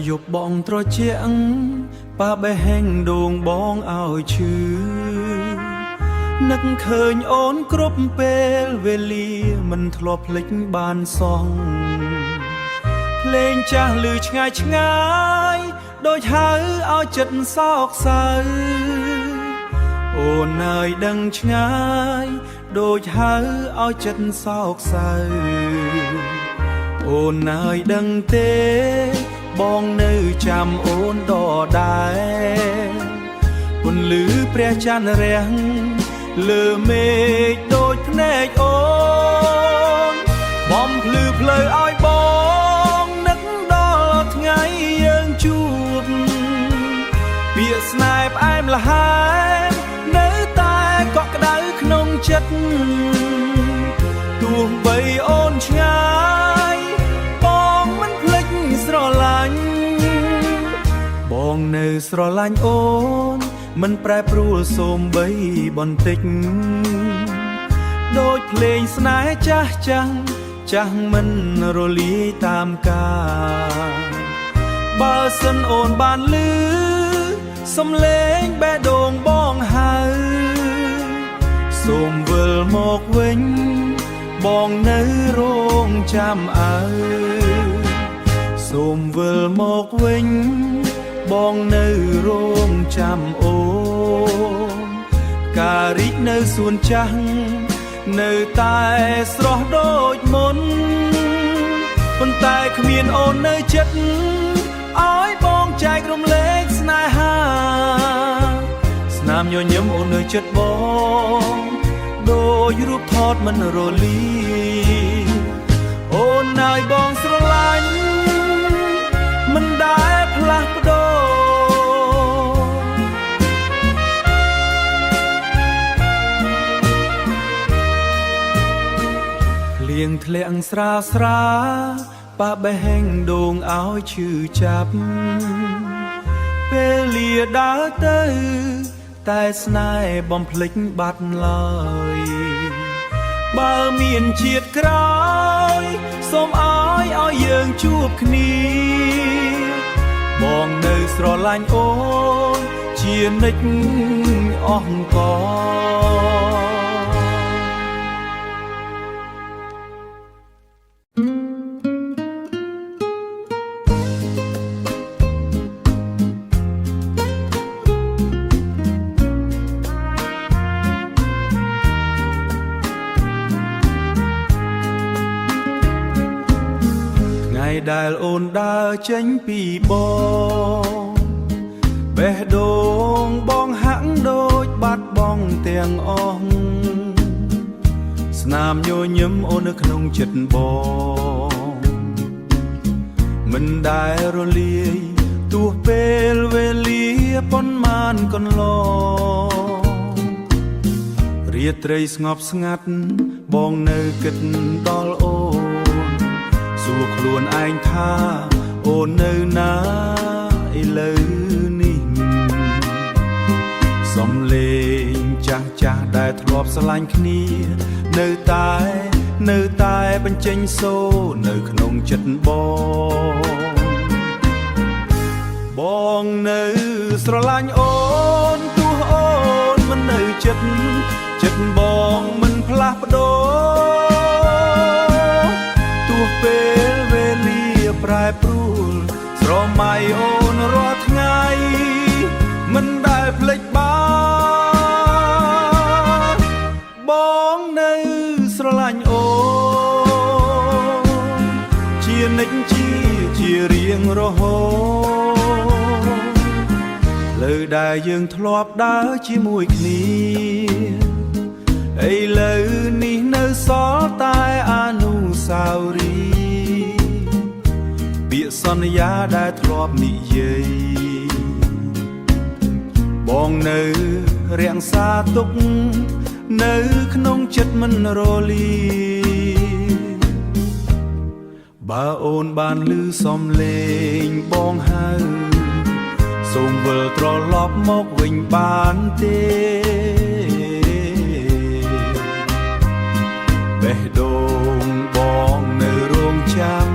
យប់បងត្រជាក់ប៉ាបេះហែងដងបងឲ្យឈឺនឹកឃើញអូនគ្រប់ពេលវេលាមិនធ្លាប់ភ្លេចបានសងភ្លេងចាស់ឮឆ្ងាយឆ្ងាយដូចហៅឲ្យចិត្តសោកសៅអូននៅដឹងឆ្ងាយដូចហៅឲ្យចិត្តសោកសៅអូននៅដឹងទេបងនៅចាំអូនដដែលពន្លឺព្រះច័ន្ទរះលើមេឃដូចភ្នែកអូនបំភ្លឺផ្លូវឲ្យបងនឹកដល់ថ្ងៃយើងជួបពាក្យស្នេហ៍ផ្អែមល្ហែមនៅតែកក់ក្ដៅក្នុងចិត្តទោះបីអូនឆ្ងាយបងមិនភ្លេចស្រឡាញ់បងនៅស្រឡាញ់អូនមិនប្រែប្រួលសូម្បីបន្តិចដូចភ្លេងស្នេហ៍ចាស់ចាស់មិនរលាយតាមកាលបើសិនអូនបានឮសំឡេងបេះដូងបងហៅសូមវិលមកវិញបងនៅរងចាំអើសូមវិលមកវិញបងនៅរងចាំអូនការរីកនៅសួនចាស់នៅតែស្រស់ដូចមុនប៉ុន្តែគ្មានអូននៅចិត្តឲ្យបងចែករំលែកស្នេហាស្នាមញញឹមអូននៅចិត្តបងដូចរូបថតមិនរលាអូនឲ្យបងស្រឡាញ់មិនដែលផ្លាស់ប្ដូរលៀងធ្លាក់ស្រាស្រាប៉ាបេះហែងដងឲ្យឈឺចាប់ពេលលាដើរទៅតែស្នេហ៍បំភ្លេចបាត់ឡើយបើមានជាតិក្រោយសូមឲ្យយើងជួបគ្នាបងនៅស្រឡាញ់អូនជានិច្ចអង្ករដែលអូនដើរចេញពីបងបេះដូងបងហាក់ដូចបាត់បង់ទាំងអស់ស្នាមញញឹមអូននៅក្នុងចិត្តបងមិនដែលរលាយទោះពេលវេលាប៉ុន្មានកន្លងរាត្រីស្ងប់ស្ងាត់បងនៅគិតដល់អូនសួរខ្លួនឯងថាអូននៅណាឥឡូវនេះសំឡេងចាស់ដែលធ្លាប់ស្រឡាញ់គ្នានៅតែបញ្ចេញសូរនៅក្នុងចិត្តបងនៅស្រឡាញ់អូនទោះអូនមិននៅចិត្តបងមិនផ្លាស់ប្ដូរទោះពេលវេលាប្រែប្រួលស្រមៃអូនរាល់ថ្ងៃមិនដែលភ្លេចបានបងនៅស្រឡាញ់អូនជានិច្ចជារៀងរហូតលើដែលយើងធ្លាប់ដើរជាមួយគ្នាឥឡូវនេះនៅសល់តែអនុស្សាវរីយ៍ពាក្យសន្យាដែលធ្លាប់និយាយបងនៅរាំងសាទុកនៅក្នុងចិត្តមិនរលាបើអូនបានឮសំឡេងបងហៅសូមវិលត្រឡប់មកវិញបានទេបេះដូងបងនៅរងចាំ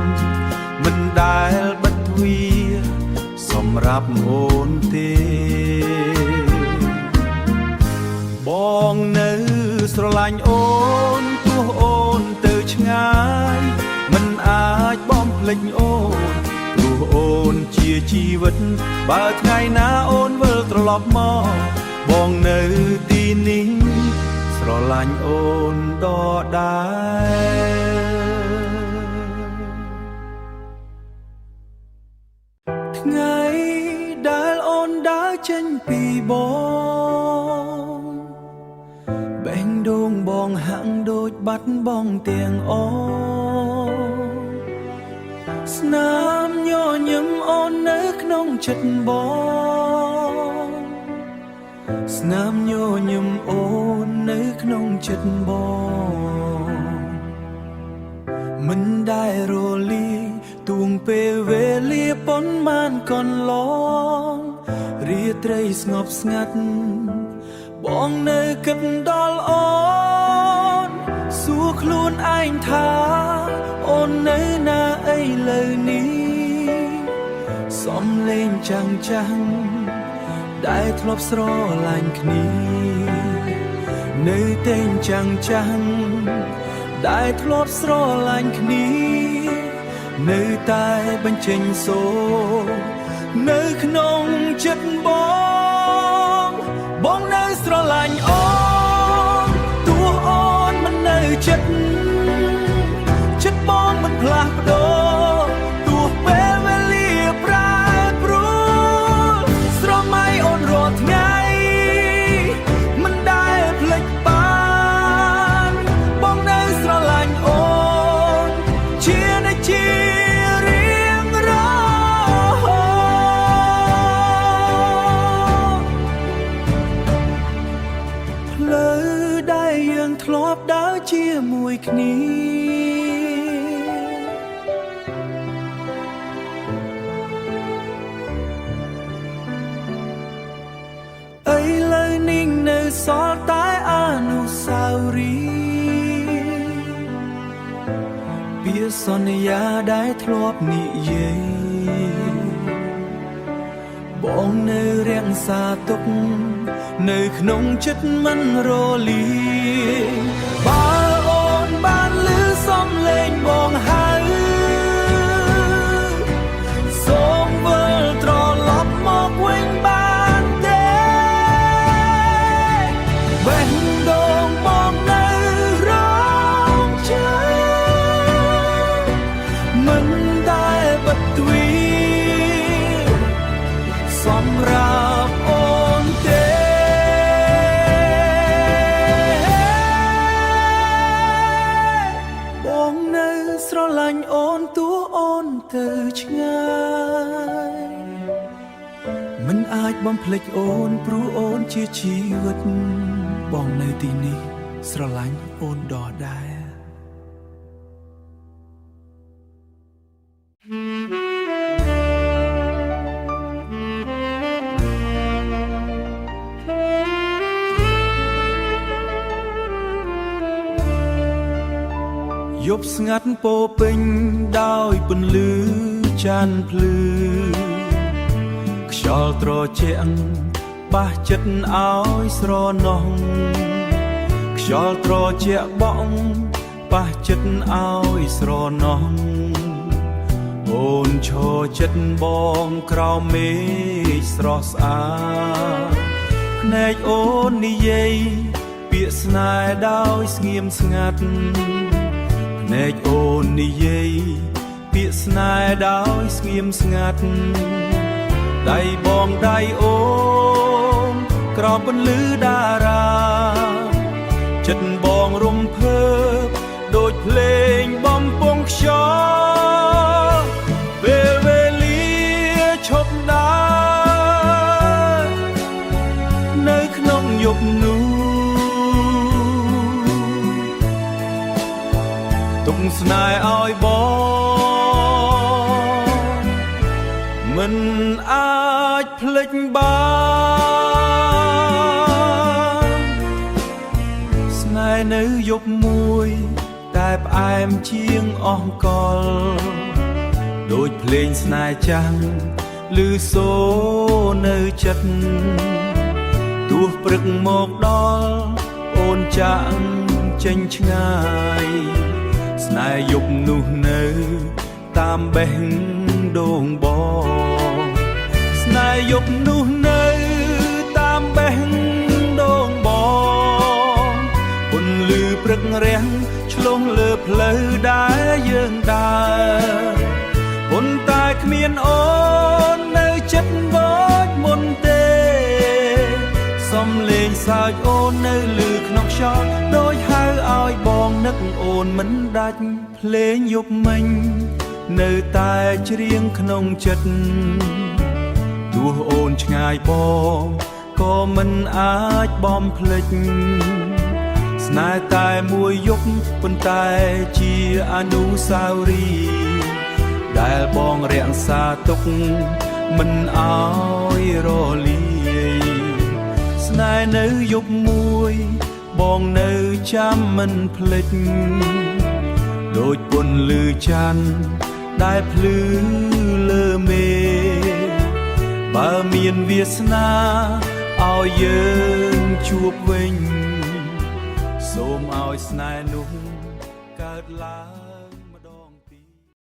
មិនដែលបិទទ្វារ ប់អូនទេបងនៅស្រឡាញ់អូនទោះអូនទៅឆ្ងាយមិនអាចបំភ្លេចអូនព្រោះអូនជាជីវិតបើថ្ងៃណាអូនវិលត្រឡប់មកបងនៅទីនេះស្រឡាញ់អូនដដែលថ្ងៃដែលអូនដើរចេញពីបងបេះដូងបងហាក់ដូចបាត់បង់ទាំងអូនស្នាមញញឹមអូននៅក្នុងចិត្តបងស្នាមញញឹមអូននៅក្នុងចិត្តបងមិនដែលរលាយទួងពេលវេលាប៉ុន្មានកន្លងរាត្រីស្ងប់ស្ងាត់បងនៅគិតដល់អូនសួរខ្លួនឯងថាអូននៅណាអីលើនេះសំលេងចាំងចាំងដែលធ្លាប់ស្រឡាញ់គ្នានៅតែចាំងចាំងដែលធ្លាប់ស្រឡាញ់គ្នានៅតែបញ្ចេញសូរនៅក្នុងចិត្តបងនៅស្រឡាញ់អូនទោះអូនមិននៅចិត្តបងមិនផ្លាស់ប្ដូរទោះពេលវេលាប្រែប្រួលស្រមៃអូនរាល់ថ្ងៃមិនដែលភ្លេចបានបងនៅស្រឡាញ់អូនជានិច្ចរៀងរហូតផ្លូវដែលយើងធ្លាប់ដើរជាមួយគ្នាឥឡូវនេះនៅសល់តែអនុស្សាវរីយ៍ពាក្យសន្យាដែលធ្លាប់និយាយបងនៅរាំងសាទុកនៅក្នុងចិត្តមិនរលាយបើអូនបានឮសំឡេងបងហៅសូមវិលត្រឡប់មកវិញបានទេបេះដូងបងនៅរងចាំមិនដែលបិទទ្វារសម្រាប់អូនទេបងនៅស្រឡាញ់អូនទោះអូនទៅឆ្ងាយមិនអាចបំភ្លេចអូនព្រោះអូនជាជីវិតបងនៅទីនេះស្រឡាញ់អូនដដែលយប់ស្ងាត់ពោពេញដោយពន្លឺច័ន្ទភ្លឺខ្យល់ត្រជាក់ប៉ះចិត្តឲ្យស្រណោះខ្យល់ត្រជាក់បក់ប៉ះចិត្តឲ្យស្រណោះអូនឈរចិត្តបងក្រោមមេឃស្រស់ស្អាតភ្នែកអូននិយាយពាក្យស្នេហ៍ដោយស្ងៀមស្ងាត់ភ្នែកអូននិយាយពាក្យស្នេហ៍ដោយស្ងៀមស្ងាត់ដៃបងដៃអូនក្រោមពន្លឺតារាចិត្តបងរំភើបដូចភ្លេងបំពង់ខ្យល់ពេលវេលាឈប់ដើរនៅក្នុងយប់នោះទុកស្នេហ៍ឲ្យបងមិនអាចភ្លេចបានស្នេហ៍នៅយប់មួយតែផ្អែមជាងអង្កលដូចភ្លេងស្នេហ៍ចាំង ឮសូរនៅចិត្តទោះព្រឹកមកដល់អូនចាក់ចេញឆ្ងាយស្នេហ៍យប់នោះនៅតាមបេះដូងបងស្នេហ៍យប់នោះនៅតាមបេះដូងបងពន្លឺព្រឹករាំងឆ្លងលើផ្លូវដែលយើងដើរប៉ុន្តែគ្មានអូននៅចិត្តវត្តមុនទេសំលេងសើចអូននៅលើក្នុងខ្យល់ដូចហៅឲ្យបងនឹកអូនមិនដាច់ភ្លេងយប់មិញនៅតែច្រៀងក្នុងចិត្តទោះអូនឆ្ងាយបងក៏មិនអាចបំភ្លេចស្នេហ៍តែមួយយប់ប៉ុន្តែជាអនុស្សាវរីយ៍ដែលបងរក្សាទុកមិនឲ្យរលាយស្នេហ៍នៅយប់មួយបងនៅចាំមិនភ្លេចដូចពន្លឺច័ន្ទដែលភ្លឺលើមេបើមានវាសនាឲ្យយើងជួបវិញសូមឲ្យស្នេហ៍នោះកើតឡើង